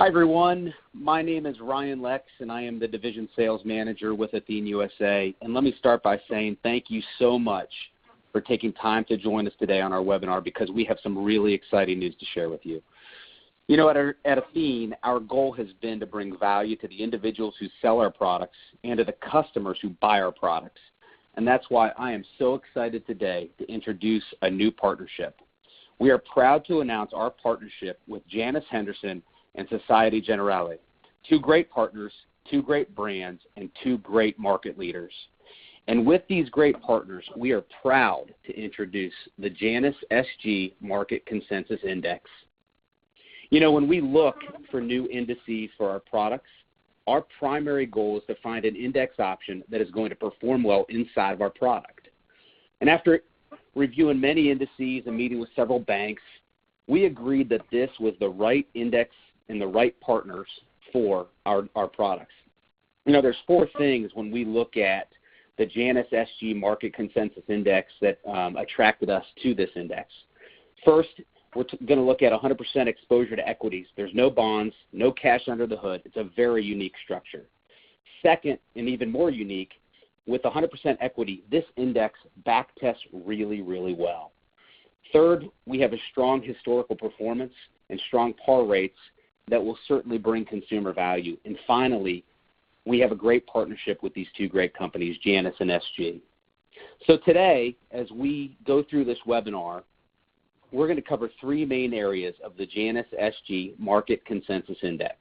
Hi, everyone. My name is Ryan Lex, and I am the Division Sales Manager with Athene USA. And let me start by saying thank you so much for taking time to join us today on our webinar because we have some really exciting news to share with you. You know, at Athene, our goal has been to bring value to the individuals who sell our products and to the customers who buy our products. And that's why I am so excited today to introduce a new partnership. We are proud to announce our partnership with Janus Henderson and Societe Generale, two great partners, two great brands, and two great market leaders. And with these great partners, we are proud to introduce the Janus SG Market Consensus Index. You know, when we look for new indices for our products, our primary goal is to find an index option that is going to perform well inside of our product. And after reviewing many indices and meeting with several banks, we agreed that this was the right index and the right partners for our products. You know, there's four things when we look at the Janus SG Market Consensus Index that attracted us to this index. First, we're going to look at 100% exposure to equities. There's no bonds, no cash under the hood. It's a very unique structure. Second, and even more unique, with 100% equity, this index backtests really, really well. Third, we have a strong historical performance and strong par rates that will certainly bring consumer value. And finally, we have a great partnership with these two great companies, Janus and SG. So today, as we go through this webinar, we're going to cover three main areas of the Janus SG Market Consensus Index.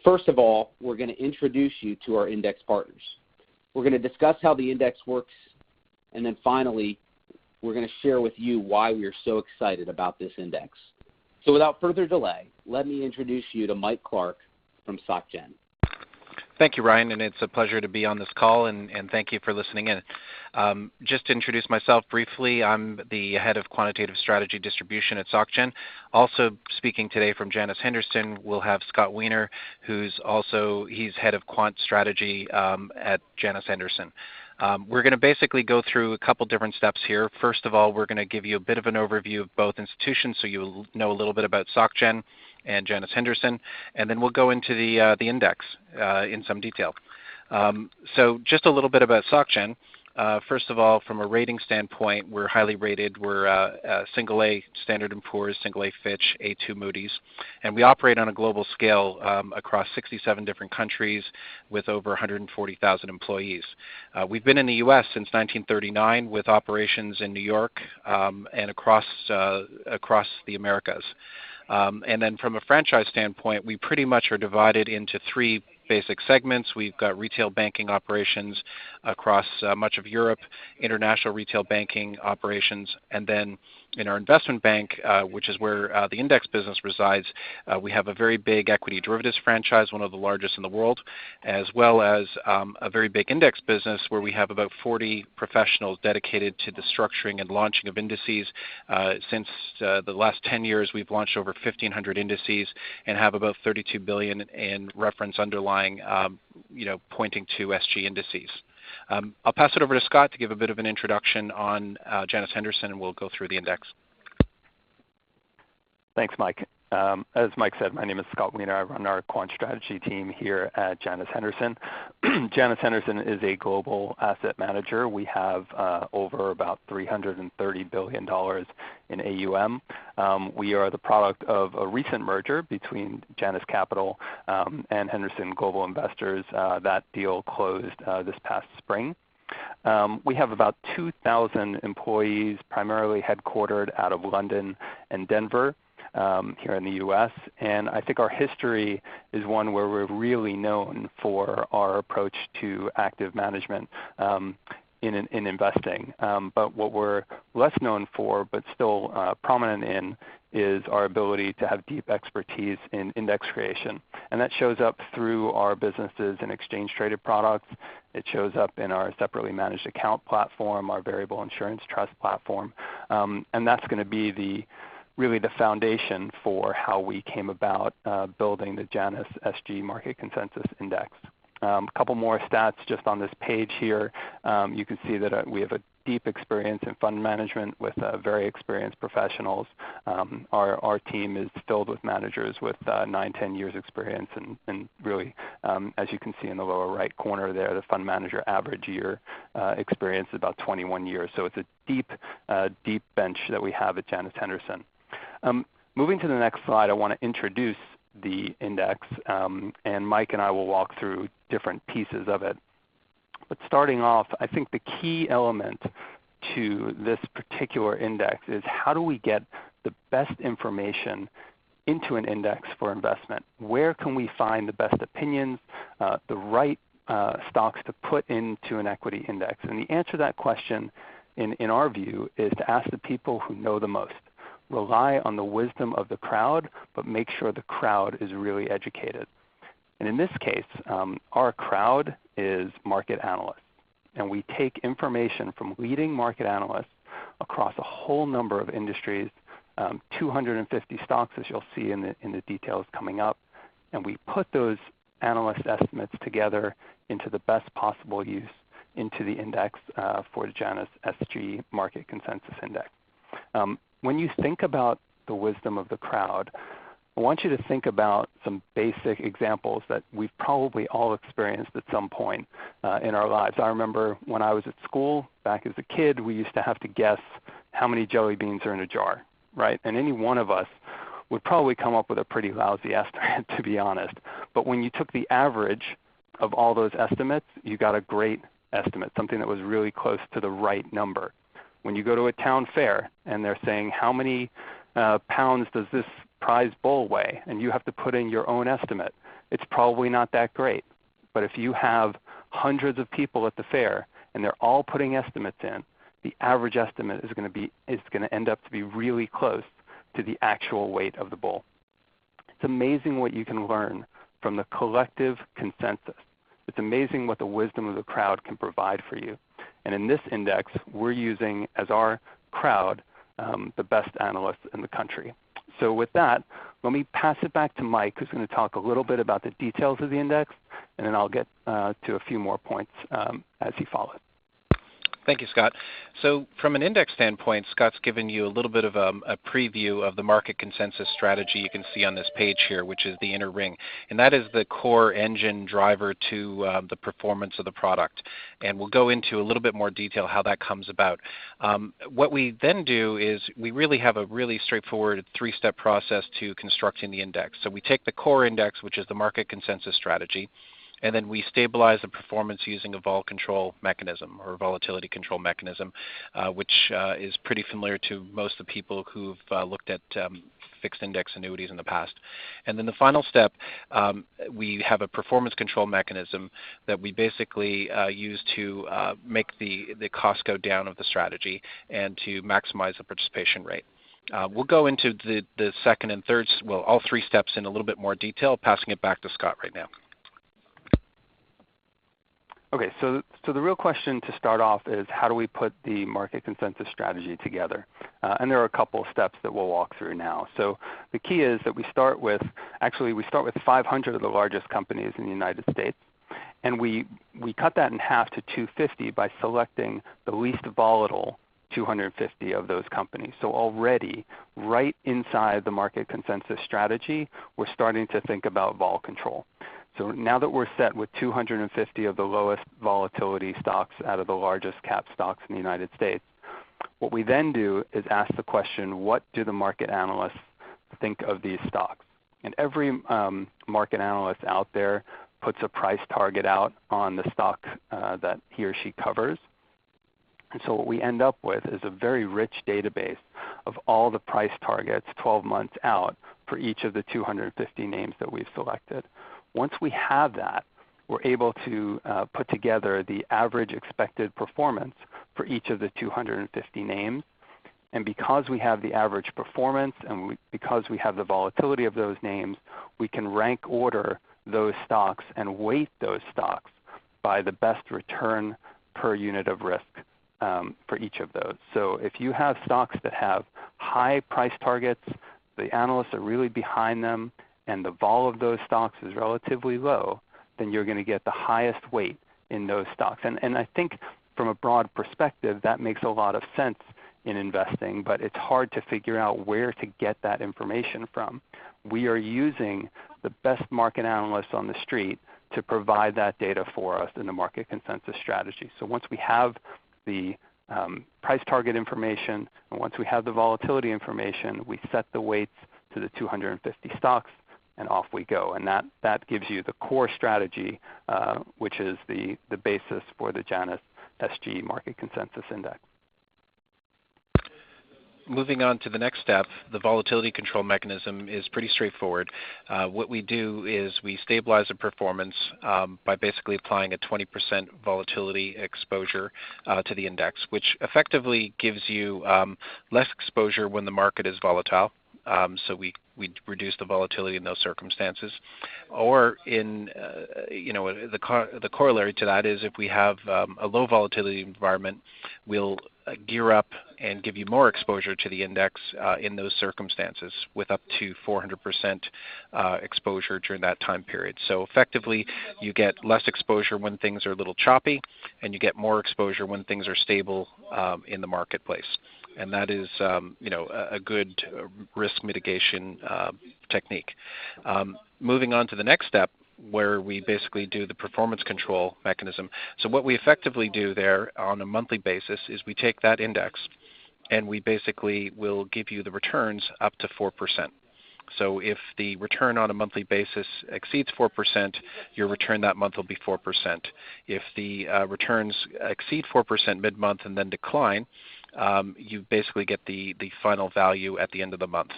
First of all, we're going to introduce you to our index partners. We're going to discuss how the index works, and then finally, we're going to share with you why we are so excited about this index. So without further delay, let me introduce you to Mike Clark from SocGen. Thank you, Ryan, and it's a pleasure to be on this call, and thank you for listening in. Just to introduce myself briefly, I'm the head of quantitative strategy distribution at SocGen. Also speaking today from Janus Henderson, we'll have Scott Wiener, he's head of quant strategy at Janus Henderson. We're going to basically go through a couple different steps here. First of all, we're going to give you a bit of an overview of both institutions so you'll know a little bit about SocGen and Janus Henderson, and then we'll go into the index in some detail. So just a little bit about SocGen. First of all, from a rating standpoint, we're highly rated. We're single A Standard & Poor's, single A Fitch, A2 Moody's, and we operate on a global scale across 67 different countries with over 140,000 employees. We've been in the U.S. since 1939 with operations in New York and across the Americas. And then from a franchise standpoint, we pretty much are divided into three basic segments. We've got retail banking operations across much of Europe, international retail banking operations, and then in our investment bank, which is where the index business resides, we have a very big equity derivatives franchise, one of the largest in the world, as well as a very big index business where we have about 40 professionals dedicated to the structuring and launching of indices. Since the last 10 years, we've launched over 1,500 indices and have about $32 billion in reference underlying, pointing to SG indices. I'll pass it over to Scott to give a bit of an introduction on Janus Henderson, and we'll go through the index. Thanks, Mike. As Mike said, my name is Scott Wiener. I run our quant strategy team here at Janus Henderson. Janus Henderson is a global asset manager. We have over about $330 billion in AUM. We are the product of a recent merger between Janus Capital and Henderson Global Investors. That deal closed this past spring. We have about 2,000 employees, primarily headquartered out of London and Denver. Here in the U.S., and I think our history is one where we're really known for our approach to active management in investing. But what we're less known for, but still prominent in, is our ability to have deep expertise in index creation. And that shows up through our businesses and exchange-traded products. It shows up in our separately managed account platform, our variable insurance trust platform, and that's going to be really the foundation for how we came about building the Janus SG Market Consensus Index. A couple more stats just on this page here. You can see that we have a deep experience in fund management with very experienced professionals. Our team is filled with managers with 9-10 years experience, and really, as you can see in the lower right corner there, the fund manager average year experience is about 21 years. So it's a deep bench that we have at Janus Henderson. Moving to the next slide, I want to introduce the index, and Mike and I will walk through different pieces of it. But starting off, I think the key element to this particular index is how do we get the best information into an index for investment? Where can we find the best opinions, the right stocks to put into an equity index? And the answer to that question, in our view, is to ask the people who know the most. Rely on the wisdom of the crowd, but make sure the crowd is really educated. And in this case, our crowd is market analysts. And we take information from leading market analysts across a whole number of industries, 250 stocks, as you'll see in the details coming up. And we put those analyst estimates together into the best possible use into the index for the Janus SG Market Consensus Index. When you think about the wisdom of the crowd, I want you to think about some basic examples that we've probably all experienced at some point in our lives. I remember when I was at school, back as a kid, we used to have to guess how many jelly beans are in a jar, right? And any one of us would probably come up with a pretty lousy estimate, to be honest. But when you took the average of all those estimates, you got a great estimate, something that was really close to the right number. When you go to a town fair and they're saying how many pounds does this prize bowl weigh, and you have to put in your own estimate, it's probably not that great. But if you have hundreds of people at the fair and they're all putting estimates in, the average estimate is going to end up to be really close to the actual weight of the bowl. It's amazing what you can learn from the collective consensus. It's amazing what the wisdom of the crowd can provide for you. And in this index, we're using as our crowd the best analysts in the country. So with that, let me pass it back to Mike, who's going to talk a little bit about the details of the index, and then I'll get to a few more points as he follows. Thank you, Scott. So from an index standpoint, Scott's given you a little bit of a preview of the market consensus strategy you can see on this page here, which is the inner ring. And that is the core engine driver to the performance of the product. And we'll go into a little bit more detail how that comes about. What we then do is we really have a really straightforward three-step process to constructing the index. So we take the core index, which is the market consensus strategy, and then we stabilize the performance using a vol control mechanism or volatility control mechanism, which is pretty familiar to most of the people who've looked at fixed index annuities in the past. And then the final step, we have a performance control mechanism that we basically use to make the cost go down of the strategy and to maximize the participation rate. We'll go into the second and third, well, all three steps in a little bit more detail, passing it back to Scott right now. Okay, so the real question to start off is how do we put the market consensus strategy together? And there are a couple of steps that we'll walk through now. So the key is that we start with 500 of the largest companies in the United States, and we cut that in half to 250 by selecting the least volatile 250 of those companies. So already, right inside the market consensus strategy, we're starting to think about vol control. So now that we're set with 250 of the lowest volatility stocks out of the largest cap stocks in the United States, what we then do is ask the question, what do the market analysts think of these stocks? And every market analyst out there puts a price target out on the stock that he or she covers. And so what we end up with is a very rich database of all the price targets 12 months out for each of the 250 names that we've selected. Once we have that, we're able to put together the average expected performance for each of the 250 names. And because we have the average performance and because we have the volatility of those names, we can rank order those stocks and weight those stocks by the best return per unit of risk for each of those. So if you have stocks that have high price targets, the analysts are really behind them, and the vol of those stocks is relatively low, then you're going to get the highest weight in those stocks. And I think from a broad perspective, that makes a lot of sense in investing, but it's hard to figure out where to get that information from. We are using the best market analysts on the street to provide that data for us in the market consensus strategy. So once we have the price target information, and once we have the volatility information, we set the weights to the 250 stocks, and off we go. And that gives you the core strategy, which is the basis for the Janus SG Market Consensus Index. Moving on to the next step, the volatility control mechanism is pretty straightforward. What we do is we stabilize the performance by basically applying a 20% volatility exposure to the index, which effectively gives you less exposure when the market is volatile. So we reduce the volatility in those circumstances. Or in the corollary to that is if we have a low volatility environment, we'll gear up and give you more exposure to the index in those circumstances with up to 400% exposure during that time period. So effectively, you get less exposure when things are a little choppy, and you get more exposure when things are stable in the marketplace. And that is, a good risk mitigation technique. Moving on to the next step, where we basically do the performance control mechanism. So what we effectively do there on a monthly basis is we take that index and we basically will give you the returns up to 4%. So if the return on a monthly basis exceeds 4%, your return that month will be 4%. If the returns exceed 4% mid-month and then decline, you basically get the final value at the end of the month.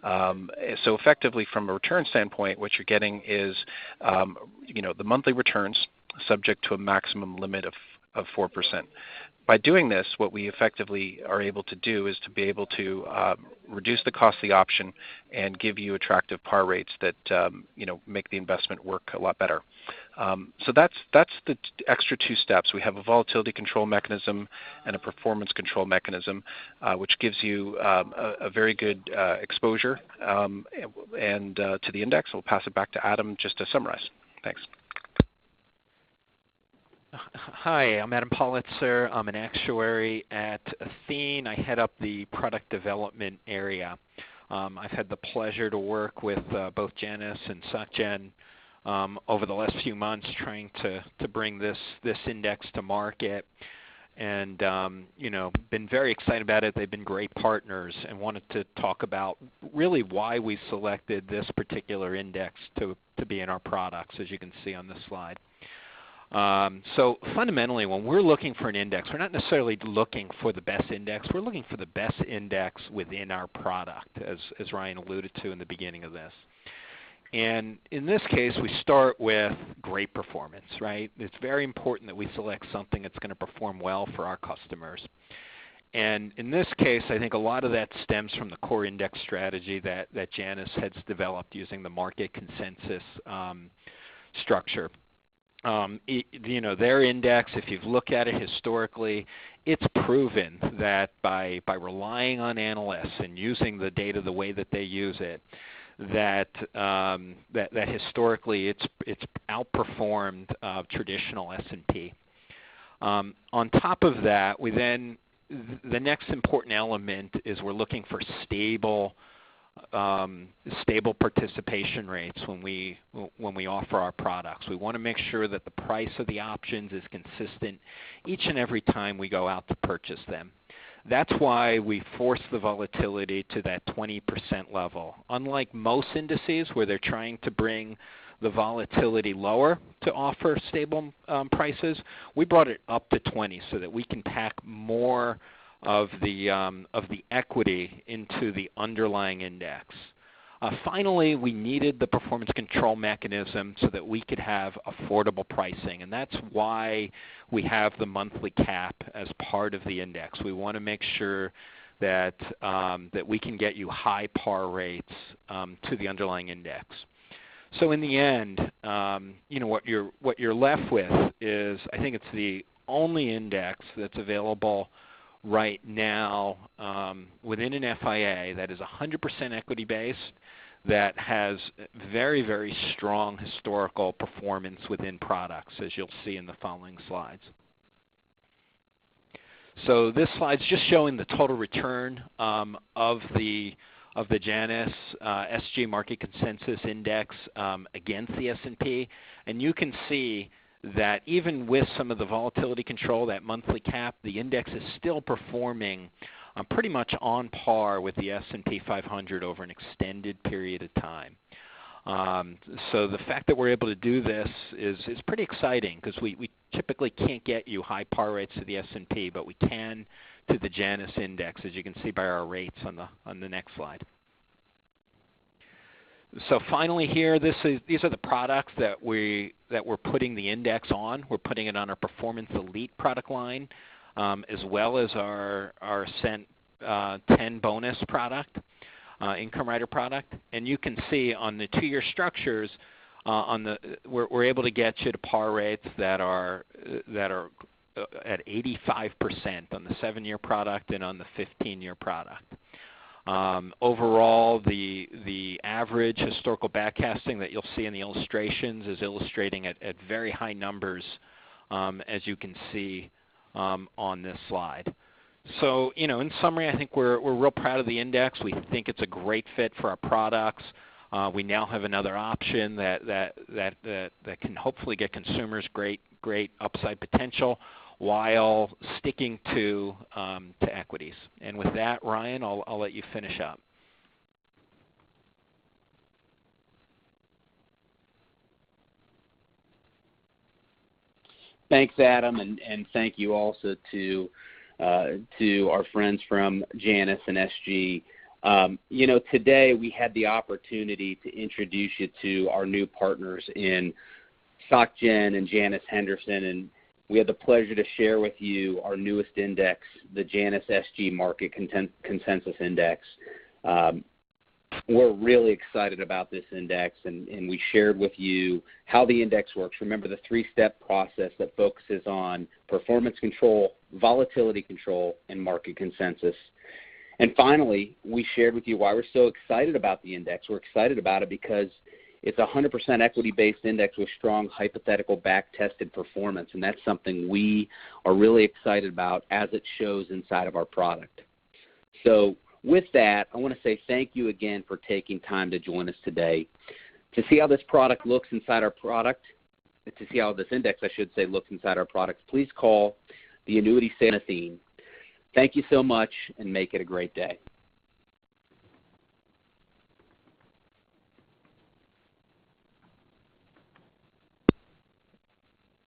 So effectively, from a return standpoint, what you're getting is, the monthly returns subject to a maximum limit of 4%. By doing this, what we effectively are able to do is to be able to reduce the cost of the option and give you attractive par rates that make the investment work a lot better. So that's the extra two steps. We have a volatility control mechanism and a performance control mechanism, which gives you a very good exposure and to the index. I'll pass it back to Adam just to summarize. Thanks. Hi, I'm Adam Politzer. I'm an actuary at Athene. I head up the product development area. I've had the pleasure to work with both Janus and SocGen over the last few months trying to bring this index to market. And, been very excited about it. They've been great partners and wanted to talk about really why we selected this particular index to be in our products, as you can see on this slide. So fundamentally, when we're looking for an index, we're not necessarily looking for the best index. We're looking for the best index within our product, as Ryan alluded to in the beginning of this. And in this case, we start with great performance, right? It's very important that we select something that's going to perform well for our customers. And in this case, I think a lot of that stems from the core index strategy that Janus has developed using the market consensus structure. Their index, if you've looked at it historically, it's proven that by relying on analysts and using the data the way that they use it, that historically it's outperformed traditional S&P. On top of that, the next important element is we're looking for stable participation rates when we offer our products. We want to make sure that the price of the options is consistent each and every time we go out to purchase them. That's why we force the volatility to that 20% level. Unlike most indices where they're trying to bring the volatility lower to offer stable prices, we brought it up to 20 so that we can pack more of the equity into the underlying index. Finally, we needed the performance control mechanism so that we could have affordable pricing, and that's why we have the monthly cap as part of the index. We want to make sure that we can get you high par rates to the underlying index. So in the end, what you're left with is, I think it's the only index that's available right now within an FIA that is 100% equity-based, that has very, very strong historical performance within products, as you'll see in the following slides. So this slide's just showing the total return of the Janus SG Market Consensus Index against the S&P, and you can see that even with some of the volatility control, that monthly cap, the index is still performing pretty much on par with the S&P 500 over an extended period of time. So the fact that we're able to do this is pretty exciting, because we typically can't get you high par rates to the S&P, but we can to the Janus index, as you can see by our rates on the next slide. So finally here, these are the products that we're putting the index on. We're putting it on our Performance Elite product line, as well as our Ascent 10 bonus product, income rider product. And you can see on the 2-year structures, we're able to get you to par rates that are at 85% on the 7-year product and on the 15-year product. Overall, the average historical backcasting that you'll see in the illustrations is illustrating at very high numbers, as you can see on this slide. So, in summary, I think we're real proud of the index. We think it's a great fit for our products. We now have another option that can hopefully get consumers great upside potential while sticking to equities. And with that, Ryan, I'll let you finish up. Thanks, Adam, and thank you also to our friends from Janus and SG. Today we had the opportunity to introduce you to our new partners in SocGen and Janus Henderson, and we had the pleasure to share with you our newest index, the Janus SG Market Consensus Index. We're really excited about this index, and we shared with you how the index works. Remember the 3-step process that focuses on performance control, volatility control, and market consensus. And finally, we shared with you why we're so excited about the index. We're excited about it because it's a 100% equity-based index with strong hypothetical back-tested performance, and that's something we are really excited about as it shows inside of our product. So with that, I want to say thank you again for taking time to join us today. To see how this product looks inside our product, to see how this index, I should say, looks inside our product, please call the annuity sales Athene. Thank you so much, and make it a great day.